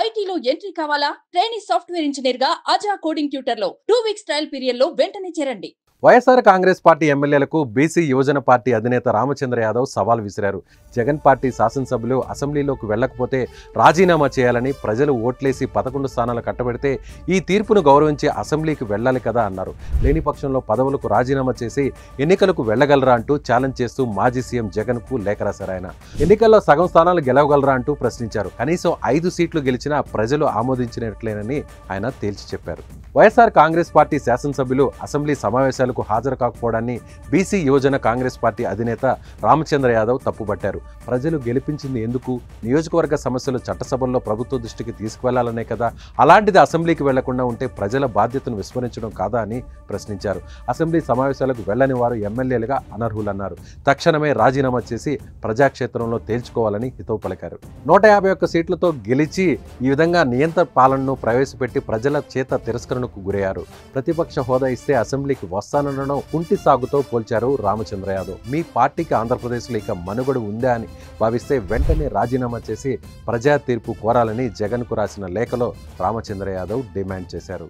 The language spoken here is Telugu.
ఐటీలో ఎంట్రీ కావాలా? ట్రైనింగ్ సాఫ్ట్వేర్ ఇంజనీర్ గా అజా కోడింగ్ ట్యూటర్ లో 2 వీక్స్ ట్రయల్ పీరియడ్ లో వెంటనే చేరండి. వైఎస్ఆర్ కాంగ్రెస్ పార్టీ ఎమ్మెల్యేలకు బీసీ యువజన పార్టీ అధినేత రామచంద్ర యాదవ్ సవాల్ విసిరారు. జగన్ పార్టీ శాసనసభ్యులు అసెంబ్లీలోకి వెళ్లకపోతే రాజీనామా చేయాలని ప్రజలు ఓట్లేసి 11 స్థానాలు కట్టబెడితే ఈ తీర్పును గౌరవించి అసెంబ్లీకి వెళ్లాలి కదా అన్నారు. లేని పక్షంలో పదవులకు రాజీనామా చేసి ఎన్నికలకు వెళ్లగలరా అంటూ ఛాలెంజ్ చేస్తూ మాజీ సీఎం జగన్ కు లేఖ రాశారు. ఆయన ఎన్నికల్లో సగం స్థానాలు గెలవగలరా అంటూ ప్రశ్నించారు. కనీసం 5 సీట్లు గెలిచినా ప్రజలు ఆమోదించినట్లేనని ఆయన తేల్చి చెప్పారు. వైఎస్ఆర్ కాంగ్రెస్ పార్టీ శాసనసభ్యులు అసెంబ్లీ సమావేశాలకు హాజరు కాకపోవడాన్ని బీసీ యువజన కాంగ్రెస్ పార్టీ అధినేత రామచంద్ర యాదవ్ తప్పుపట్టారు. ప్రజలు గెలిపించింది ఎందుకు? నియోజకవర్గ సమస్యలు చట్టసభల్లో ప్రభుత్వ దృష్టికి తీసుకువెళ్లాలనే కదా. అలాంటిది అసెంబ్లీకి వెళ్లకుండా ఉంటే ప్రజల బాధ్యతను విస్మరించడం కాదా అని ప్రశ్నించారు. అసెంబ్లీ సమావేశాలకు వెళ్లని వారు ఎమ్మెల్యేలుగా అనర్హులన్నారు. తక్షణమే రాజీనామా చేసి ప్రజాక్షేత్రంలో తేల్చుకోవాలని హితవు పలికారు. 151 సీట్లతో గెలిచి ఈ విధంగా నియంత్రణ పాలనను ప్రవేశపెట్టి ప్రజల చేత తిరస్కరణకు గురయ్యారు. ప్రతిపక్ష హోదా ఇస్తే అసెంబ్లీకి వస్తానడం కుంటి సాగుతో పోల్చారు రామచంద్ర యాదవ్. మీ పార్టీకి ఆంధ్రప్రదేశ్లో ఇక మనుగడ ఉందా అని భావిస్తే వెంటనే రాజీనామా చేసి ప్రజా తీర్పు కోరాలని జగన్కు రాసిన లేఖలో రామచంద్ర యాదవ్ డిమాండ్ చేశారు.